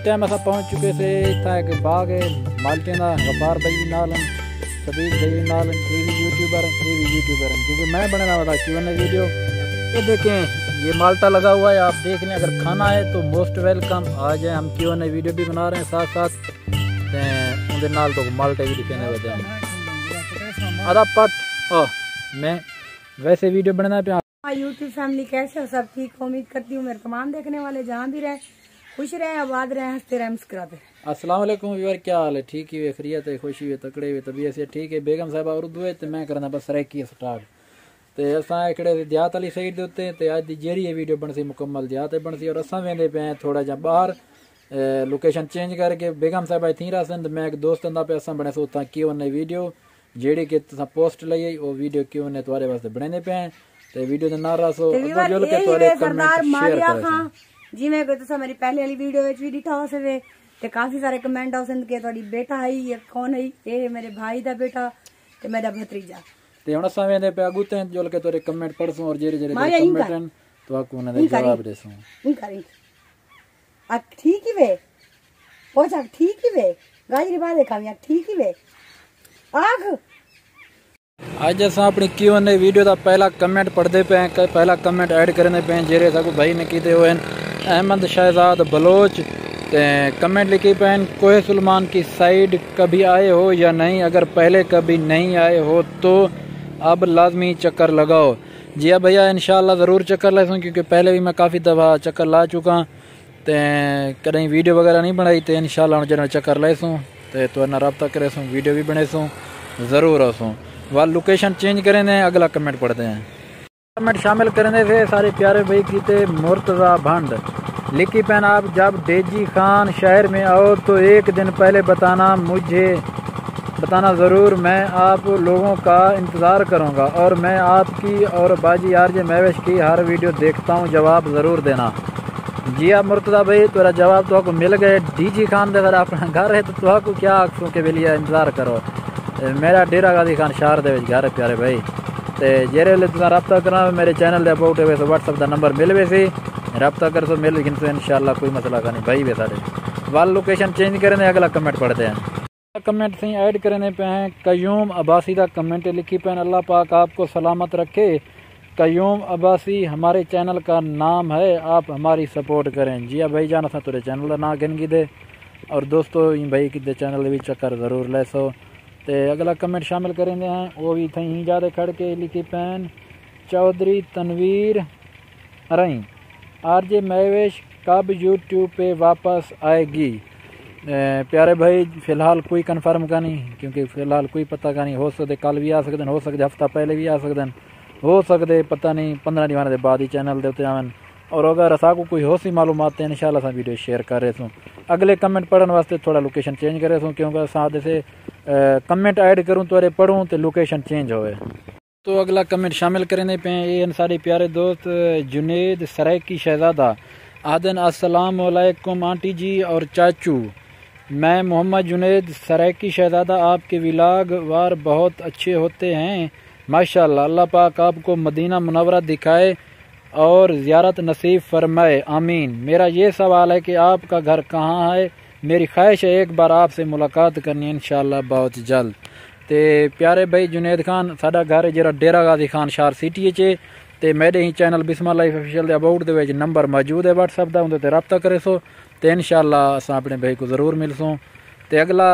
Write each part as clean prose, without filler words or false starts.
Time अस पहुँच चुके थे। इतना एक बाग है माल्टे का, गफार भाई भी नाल सबीर भाई भी नाल, ये भी यूट्यूबर क्योंकि मैं बनने वाला Q&A वीडियो। ये देखें ये माल्टा लगा हुआ है, आप देख लें। अगर खाना है तो मोस्ट वेलकम, आ जाए। हम Q&A वीडियो भी बना रहे हैं साथ साथ उनके नाल तो माल्टे भी दिखाने वाले हैं। आधा पट मैं वैसे वीडियो बनाना पे। यूट्यूब फैमिली कैसे हो? सब ठीक, उम्मीद करती हूँ मेरे तमाम देखने वाले जहाँ भी रहे खुश रहे, आबाद रहे, हंसते रहे, मुस्कुराते रहे। अस्सलाम वालेकुम व्यूअर, क्या हाल है? ठीक ही हुए, खैरियत है, खुशी हुए, तकड़े हुए, तबीयत से ठीक है। बेगम साहब उर्दू है तो मैं करना बस रैकी स्टार्ट। तो असा एकड़े देहात वाली साइड देते तो अज की जेरी वीडियो बन सी मुकम्मल देहात बन सी। और असा वेंदे पे थोड़ा जा बाहर लोकेशन चेंज करके बेगम साहब थी रहा तो मैं एक दोस्त पे असा बने सो Q&A वीडियो जेड़ी कि तुसा पोस्ट लाई वो वीडियो Q&A तुम्हारे वास्ते बनाने पे हैं। तो वीडियो दे नाल रसो जुल के तुम्हारे कमेंट शेयर करें। जिवें कि तुसा मेरी पहले वाली वीडियो विच भी दिखा हो सके ते काफी सारे कमेंट आउसन के तुम्हारी बेटा है ये कौन है, ये मेरे भाई दा बेटा ते मेरा भतीजा। ते हुन असा वेंदे पे अगू ते जुल के तोरे कमेंट पढ़सो और जेरे जेरे कमेंट हैं तो आकू उन्हें दे जवाब देसो। आ ठीक ही वे पोचा ठीक ही वे गाजरी बात है कामयाब ठीक ही वे आग। आज असा अपनी Q&A वीडियो का पहला कमेंट पढ़ते पे हैं, पहला कमेंट ऐड करने पे हैं जेरे साकू भाई ने कीते हुए अहमद शहजाद बलोच। कमेंट लिखी पे हैं कोहे सुलेमान की साइड कभी आए हो या नहीं? अगर पहले कभी नहीं आए हो तो अब लाजमी चक्कर लगाओ। जी हाँ भैया, इंशाल्लाह ज़रूर चक्कर लासूँ क्योंकि पहले भी मैं काफ़ी दफ़ा चक्कर ला चुका तो कहीं वीडियो वगैरह नहीं बनाई तो इंशाल्लाह जरा चक्कर लासूँ तो रब्ता करे सूँ, वीडियो भी बने सूँ ज़रूर आसूँ। वाल लोकेशन चेंज करें दें। अगला कमेंट पढ़ते हैं। कमेंट शामिल करने से सारे प्यारे भाई कीते मुर्तज़ा भंड लिखी पैन आप जब डेजी खान शहर में आओ तो एक दिन पहले बताना, मुझे बताना ज़रूर, मैं आप लोगों का इंतज़ार करूंगा और मैं आपकी और बाजी RJ महवेश की हर वीडियो देखता हूं, जवाब ज़रूर देना। जी आप मुर्तज़ा भाई तेरा जवाब तो आपको मिल गए। DG खान दे अगर अपना घर है तो आपको क्या आखों के लिए इंतज़ार करो। मेरा डेरा गाजी खान शहर दे घर है प्यारे भाई। तो जेरे लिए तुम रब्ता करना मेरे चैनल के अबाउट है वैसे व्हाट्सअप का नंबर मिल वैसे रब्ता कर सो मिल लेकिन तो इंशाल्लाह कोई मसला का नहीं भाई वे सारे वाल लोकेशन चेंज करें। अगला कमेंट पढ़ते हैं। कमेंट से ऐड करने पे हैं कयूम अब्बासी का कमेंट लिखी पे अल्लाह पाक आपको सलामत रखे। कयूम अब्बासी हमारे चैनल का नाम है, आप हमारी सपोर्ट करें। जी हाँ भाई जान असा तेरे चैनल का नाम गिन दे और दोस्तों भाई कि चैनल भी चक्कर ज़रूर ले सो। तो अगला कमेंट शामिल करेंगे हैं वो भी थी ज़्यादा खड़ के लिखी पैन चौधरी तनवीर रही RJ महवेश कब यूट्यूब पे वापस आएगी? प्यारे भाई फ़िलहाल कोई कन्फर्म का नहीं क्योंकि फ़िलहाल कोई पता का नहीं, हो सकते कल भी आ सकते हो सकते हफ्ता पहले भी आ सकते हो सकते पता नहीं 15 दिन के बाद ही चैनल देते आवन। और अगर असाको कोई हो सी मालूमात है इंशाल्लाह अस वीडियो शेयर कर रहे सूँ। अगले कमेंट पढ़ने वास्ते थोड़ा लोकेशन चेंज करे सूँ क्योंकि अस से कमेंट ऐड करूँ तो पढ़ूँ तो लोकेशन चेंज होए। तो अगला कमेंट शामिल करने पे ये सारे प्यारे दोस्त जुनेद सरैकी शहजादा आदन अस्सलाम वालेकुम आंटी जी और चाचू, मैं मोहम्मद जुनेद सरैकी शहजादा, आपके व्लॉग वार बहुत अच्छे होते हैं माशाल्लाह। अल्लाह पाक आपको मदीना मुनव्वरा दिखाए और ज़ियारत नसीब फरमाए, आमीन। मेरा ये सवाल है कि आपका घर कहाँ है? मेरी ख्वाहिश है एक बार आपसे मुलाकात करनी इंशाल्लाह बहुत जल्द। तो प्यारे भाई जुनेद खान साडा घर है जरा डेरा गाजी खान शहर सिटी च ते मेरे ही channel Bisma life official about दे नंबर मौजूद है व्हाट्सअप का, उनते रब्ता करे सो तो इंशाल्लाह अस अपने भाई को ज़रूर मिलसूँ। तो अगला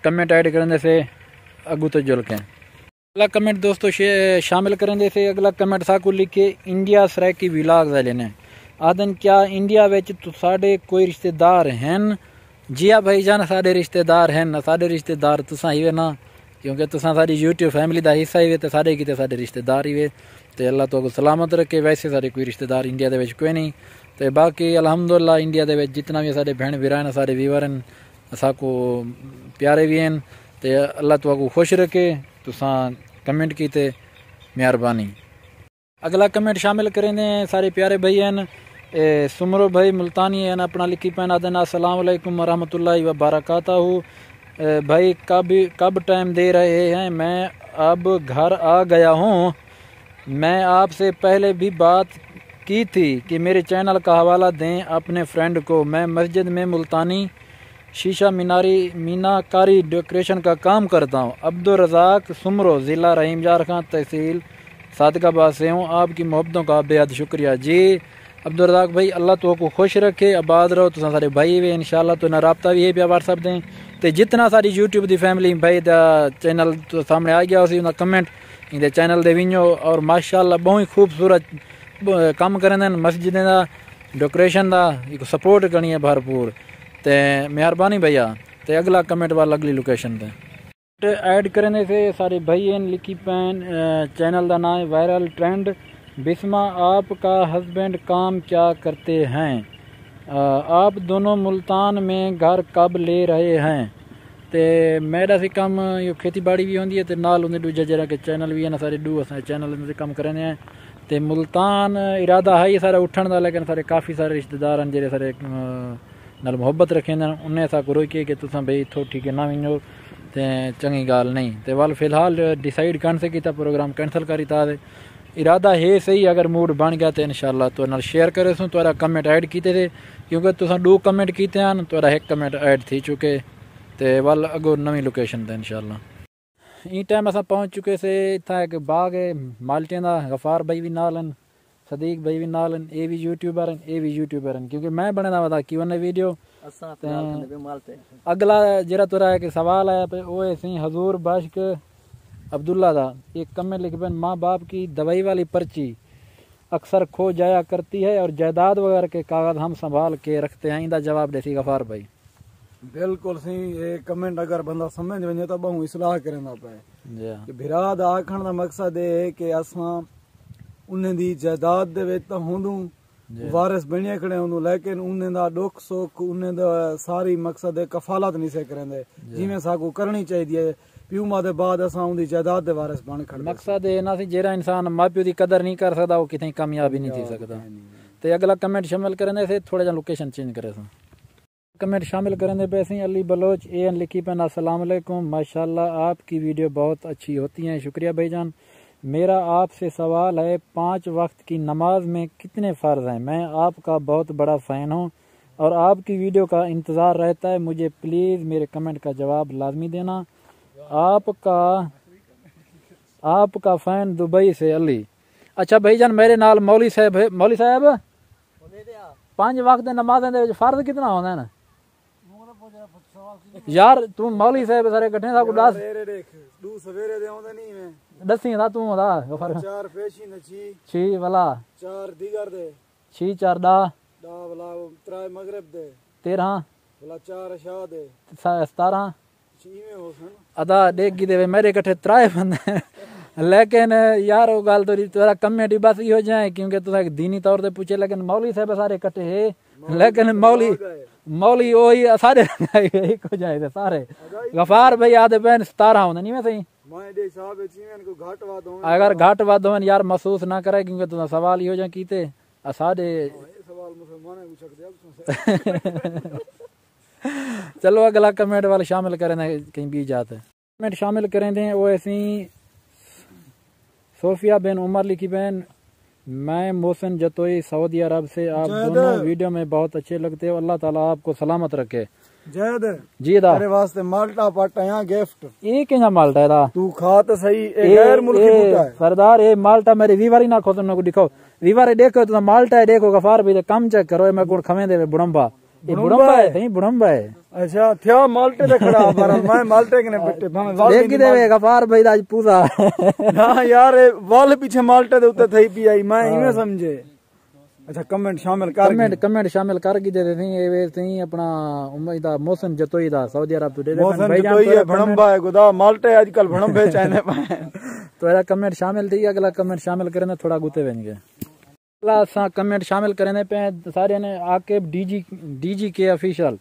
कमेंट ऐड करने से अगू तो जुल के अगला कमेंट दोस्तों शामिल करेंगे से अगला कमेंट साकू लिखे इंडिया सरैकी व्लॉग वाले ने आदन क्या इंडिया विच साडे कोई रिश्तेदार हैं? जी हाँ भाई जान साडे रिश्तेदार हैं, साडे रिश्तेदार तुसा ही वे ना क्योंकि तुसा साडी यूट्यूब फैमिली का हिस्सा ही वे तो साडे की साडे रिश्तेदार ही वे। तो अल्लाह तो सलामत रखे। वैसे सारे कोई रिश्तेदार इंडिया के कोई नहीं। तो बाकी अलहमदुलिल्लाह इंडिया के जितना भी सारे भैन भरा हैं सारे व्यूवर हैं असाको प्यारे भी हैं। तो अल्लाह तो खुश रखे। तुसा कमेंट कीते मेहरबानी। अगला कमेंट शामिल करें सारे प्यारे भाई हैं सुमरो भाई मुल्तानी हैं अपना लिखी पैन आदन अस्सलाम वालेकुम रहमतुल्लाहि व बरकातहू। भाई कब टाइम दे रहे हैं? मैं अब घर आ गया हूँ। मैं आपसे पहले भी बात की थी कि मेरे चैनल का हवाला दें अपने फ्रेंड को। मैं मस्जिद में मुल्तानी शीशा मीनाकारी डेकोरेशन का काम करता हूँ। अब्दुल रज़ाक सुमरो, ज़िला रहीमयार खां, तहसील सादकाबाद से हूँ। आपकी मोहब्बतों का बेहद शुक्रिया जी अब्दुल रज़ाक भाई। अल्लाह तो को खुश रखे, आबाद रहो। तुम सारे भाई वे इंशाल्लाह तो ना रबता भी है पे व्हाट्सअप दें तो जितना सारी यूट्यूब की फैमिली भाई दा चैनल तो सामने आ गया उसी कमेंट इंदे चैनल दे विंजो। और माशाल्लाह बहुत ही खूबसूरत काम करें मस्जिदें का डेकोरेशन का एक सपोर्ट करनी है भरपूर। तो मेहरबानी भैया। तो अगला कमेंट वाला अगली लोकेशन पे ऐड करने से सारे भाई लिखी पैन चैनल का नाम है वायरल ट्रेंड। बिस्मा आपका हस्बैंड काम क्या करते हैं? आप दोनों मुल्तान में घर कब ले रहे हैं? तो मेरा से कम यो खेती बाड़ी भी होंगी है तो नाल उन्हें दूजा जरा के चैनल भी है ना सारे दू अस चैनल से कम करें हैं। तो मुल्तान इरादा है ही सारा उठन का, लेकिन सारे काफ़ी सारे रिश्तेदार हैं जेरे सारे नाल मुहब्बत रखें उन्हें सा को रोके कि तुम भाई इतों ठीक है ना विनो तो चंगी गाल नहीं। तो वाल फिलहाल डिसाइड कर से किया प्रोग्राम कैंसल करी था। इरादा है सही, अगर मूड बन गया तो इंशाल्लाह तो नाल शेयर करे सूँ। तो कमेंट ऐड किए थे क्योंकि तुम 2 कमेंट किए हैं तो 1 कमेंट ऐड थी चुके। तो वाल अगो नवी लोकेशन ते इंशाल्लाह ई टाइम अस पहुँच चुके से। इतना एक बाग है माल्टे का, गफार भाई भी नाल हैं, सदीक भाई भी नाल हैं, ये भी यूट्यूबर हैं, ये भी यूट्यूबर हैं क्योंकि मैं बने दा कि उन्हें वीडियो अगला जरा तुरा एक सवाल है पे वो ऐसी हजूर बाशक अब्दुल्ला दा एक कमेंट लिख पे माँ बाप की दवाई वाली पर्ची अक्सर खो जाया करती है और जायदाद वगैरह के कागज हम संभाल के रखते हैं। इंदा जवाब देसी गफार भाई। बिल्कुल सी ये कमेंट अगर बंदा समझ वने तो बहु इसलाह करना पे कि भिरा दा आखण दा मकसद है कि असां उन्हें दी जायदाद दे विच तां हुंदू वारिस बनिया खड़े हुंदू, लेकिन उन्हें दा दुख सुख उन्हें दा सारी मकसद है कफालत नहीं से करेंदे जिवें साकू करनी चाहिए। प्यूमा दे बाद असां उनदी जायदाद दे वारिस बन खड़े। मकसद है ना सी जेरा इंसान मां प्यो दी कदर नहीं कर सकदा वो कितनी कामयाबी नहीं थी सकदा। तो अगला कमेंट शामिल करने से थोड़ा जा लोकेशन चेंज करे सा कमेंट शामिल करने पे सी अली बलोच एन लिखी पेन अस्सलाम वालेकुम, माशाल्लाह आपकी वीडियो बहुत अच्छी होती हैं, शुक्रिया भाईजान। मेरा आपसे सवाल है 5 वक्त की नमाज में कितने फ़र्ज हैं? मैं आपका बहुत बड़ा फ़ैन हूँ और आपकी वीडियो का इंतज़ार रहता है। मुझे प्लीज़ मेरे कमेंट का जवाब लाजमी देना। आपका फ़ैन दुबई से अली। अच्छा भाईजान मेरे नाल मौली साहब 5 वक्त नमाज़ दे फ़र्ज कितना होता है ना यार? तू मौली साहब सारे कट्ठे सा को दस दू सवेरे दे आंदे नहीं मैं दसी दा तू दा 4 पेशी न 6 वाला 4 दीगर दे 6 4 दा वाला 3 मगरिब दे 13 वाला 4 शा दे 17 छीवे होसन अदा देगी दे मेरे कट्ठे 3 बंदे लेकिन यार वो गल तो तेरा कमेटी बस यो जाए क्योंकि तुसा एक दीनी तौर पे पूछे, लेकिन मौली साहब सारे कट्ठे है, लेकिन मौली वही सारे एक हो जाए सारे। गफार भाई आधे बहन 17 होने नहीं मैं सही अगर घाट वाद होन यार महसूस ना करे क्योंकि तुसा सवाल यो जा कीते सारे चलो अगला कमेंट वाले शामिल करें कहीं भी जाते कमेंट शामिल करें दें। वो ऐसी सोफिया बिन उमर लिखी बहन, मैं मोहसिन जतोई सऊदी अरब से। आप दोनों वीडियो में बहुत अच्छे लगते हो, अल्लाह ताला आपको सलामत रखे। जयद जी दा तेरे वास्ते माल्टा पाटा गिफ्ट ये क्या माल्टा है दा तू खा तो सही ए गैर मुल्की बूटा है सरदार। ये माल्टा मेरी वीवारी ना खो तुमने को दिखाओ वीवारी देखो तो माल्टा है देखो गफार भाई कम चेक करो मैं गुण खवे दे बुड़म्बा ये बुड़म्बा है नहीं बुड़म्बा है। अच्छा थया माल्टे दे खड़ा बार मैं माल्टे के ने बेटे देख के देवे गफार भाई आज पूरा ना यार वाल पीछे माल्टे दे उते थई पी आई मैं इने समझे। अच्छा कमेंट शामिल कर कमेंट शामिल कर की दे थे ये वे थे अपना उम्मीद मोहसिन जतोई दा सऊदी अरब तो दे मोहसिन जतोई है भणंबा है गुदा माल्टे आजकल भणंबे चाहने पाए तो एरा कमेंट शामिल थी। अगला कमेंट शामिल करने थोड़ा गुते बन गए। अगला कमेंट शामिल करने पे सारे ने आकिब डीजी के ऑफिशियल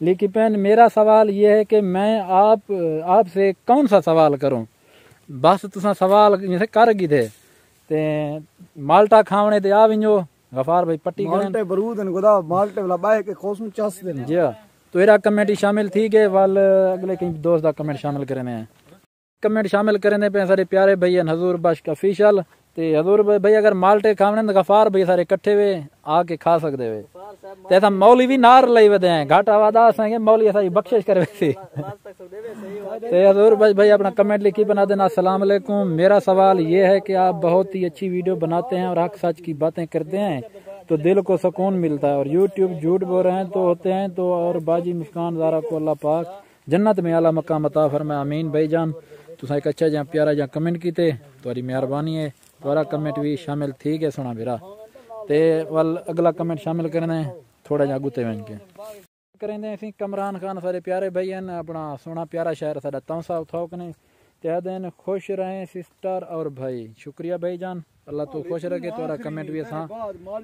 लिखी पेन मेरा सवाल ये है कि मैं आपसे कौन सा सवाल करूं? बस तुसा सवाल जैसे कर गए थे ते माल्टा खावने ते आ विंजो गफार भाई पट्टी माल्टे बरूद न गुदा माल्टे वाला बाय के खोसू चस दे जी तो एरा कमेंट शामिल थी के वाल अगले कहीं दोस्त दा कमेंट शामिल करने हैं। कमेंट शामिल करने पे सारे प्यारे भैया हजूर बख्श ऑफिशियल ते हजूर भाई अगर माल्टे खावने तो गफार भाई सारे इकट्ठे वे आके खा सकते वे ते असां मौली भी नार लई वदे हैं घाटा वादा असांखे मौली असांजी बख्शिश करे सी ते हजूर भाई अपना कमेंट लिखी बना देना। अस्सलाम वालेकुम, मेरा सवाल ये है कि आप बहुत ही अच्छी वीडियो बनाते हैं और हक सच की बातें करते हैं तो दिल को सुकून मिलता है, और यूट्यूब झूठ बोल रहे हैं तो होते हैं तो, और बाजी मुस्कान ज़ारा को अल्लाह पाक जन्नत में आला मकाम अता फरमाए, आमीन। भाई जान तुसा एक अच्छा जहाँ प्यारा जहाँ कमेंट कीते तुम्हारी मेहरबानी है, तुम्हारा कमेंट भी शामिल थी गया सुना मेरा ते वल अगला कमेंट शामिल करने थोड़ा जहाँ गुते वन के करेंदे असीं कमरान खान सारे प्यारे भाई हैं अपना सोना प्यारा शहर साडा तौसा उठाओ कने ते दिन खुश रहें सिस्टर और भाई। शुक्रिया भाई जान, अल्लाह तो खुश रखे, तुम्हारा कमेंट भी असां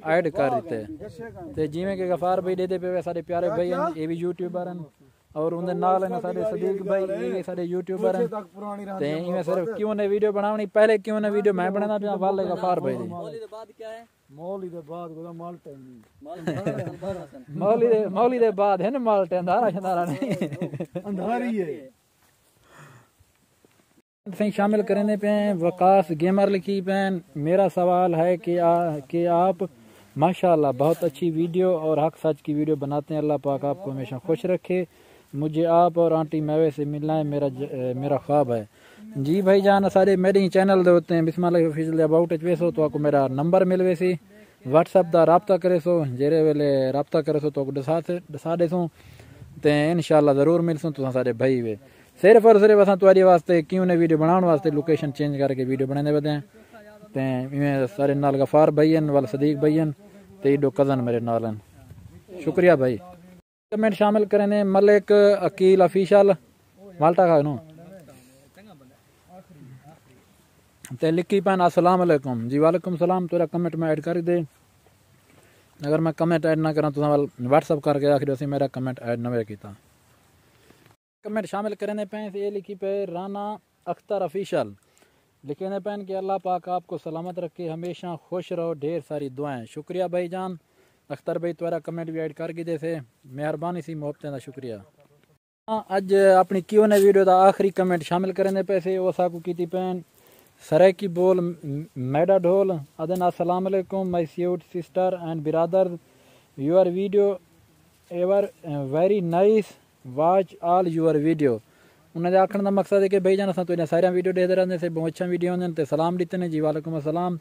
ऐड कर दिते ते जिवें के गफार भाई देते पे सारे प्यारे भाई हैं ये भी यूट्यूबर हैं और उनके नाल हैं सारे सदीक भाई ये भी सारे यूट्यूबर हैं ते इवें सिर्फ क्यों ने वीडियो बनावनी पहले क्यों ने वीडियो मैं बनाना पिया वाले गफार भाई दी मौली दे बाद है ना माल्टे अंधारा शंधारा नहीं अंधारी है सही शामिल करने पे हैं। वकास गेमर लिखी पैन, मेरा सवाल है कि आप माशाल्लाह बहुत अच्छी वीडियो और हक सच की वीडियो बनाते हैं, अल्लाह पाक आपको हमेशा खुश रखे, मुझे आप और आंटी मैवे से मिलना है मेरा ख्वाब है। जी भाई जान सारे मेरे चैनल दे होते हैं बिस्मिल्लाह ऑफिशियल अबाउट वेसो तो आपको मेरा नंबर मिलवे सी व्हाट्सअप दा राब्ता करे सो जेरे वेले राब्ता करे सो तो दसा देसो ते इंशाल्लाह जरूर मिलसो तुसा सारे भाई वे। सिर्फ और सिर्फ असां तुम्हारी वास्ते क्यों ने वीडियो बनाने वास्ते लोकेशन चेंज करके वीडियो बनाने वदे हैं ते इवें सारे नाल गफार भाई हैं वाल सदीक भाई हैं ते दो कजन मेरे नाल हैं। शुक्रिया भाई। कमेंट शामिल करने मलिक अकील ऑफिशियल माल्टा का नो ते लिखी पैन अस्सलाम वालेकुम। जी वालेकुम सलाम, तेरा कमेंट में ऐड कर दे, अगर मैं कमेंट ऐड ना करा तो व्हाट्सअप करके आखिर उसे मेरा कमेंट ऐड नवे किया। कमेंट शामिल करने पे ये लिखी पे राना अख्तर ऑफिशियल लिखने पैन कि अल्लाह पाक आपको सलामत रखे, हमेशा खुश रहो, ढेर सारी दुआएं। शुक्रिया भाई जान अख्तर भाई तुम्हारा कमेंट भी ऐड करके दे थे, मेहरबानी सी मोहब्बतें दा शुक्रिया। अज अपनी क्यों ने वीडियो का आखिरी कमेंट शामिल करने पैसे वो साकू की पैन सरे की बोल मैडा ढोल अदन अस्सलाम वालेकुम my sweet sister and brother, your video ever very nice, watch all your video. उन्हें आखने का मकसद है कि भाई जान अस तो सारे वीडियो देखते रहते से बहुत अच्छा वीडियो होंगे तो सलाम दिते ने। जी वालेकुम अस्सलाम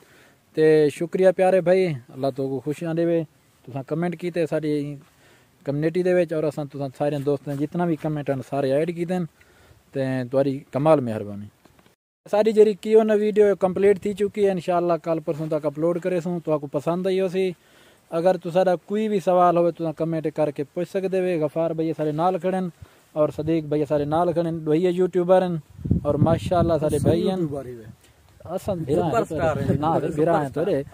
ते शुक्रिया प्यारे भाई, अल्लाह तो खुशियां देवे। तुसा कमेंट कीते सारी कम्युनिटी दे विच और असां तुसा सारे दोस्तें जितना भी कमेंट हैं सारे ऐड कीते ते तुहारी कमाल मेहरबानी। सारी जी की उन वीडियो कंप्लीट थी चुकी है, इंशाअल्लाह कल परसों तक अपलोड करे सूँ तो आपको पसंद आई हो सी। अगर तुसारा कोई भी सवाल हो तो कमेंट करके पूछ सकते वे। गफार भैया सारे नाल खड़े और सदीक भैया सारे नाल खड़े, भैया यूट्यूबर हैं और माशाअल्लाह सारे भाई हैं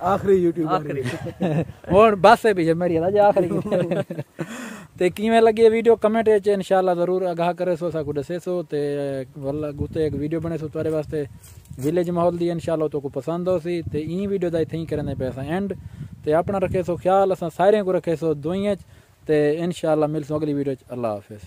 आखिरी यूट्यूबर और बस है भी मेरी आखिरी ते किवें लगी वीडियो कमेंट च इंशाअल्लाह जरूर आगाह करे सो साकू दसे सो ते वल्ला गुते एक वीडियो बने सो तुम्हारे वास्ते विलेज माहौल दी इंशाअल्लाह तो को पसंद हो सी ते ई वीडियो दा इथे ही करने पे असां एंड ते अपना रखे सो ख्याल, असां सारे को रखे सो दुआएं ते इंशाअल्लाह मिलसो अगली वीडियो च। अल्लाह हाफिज़।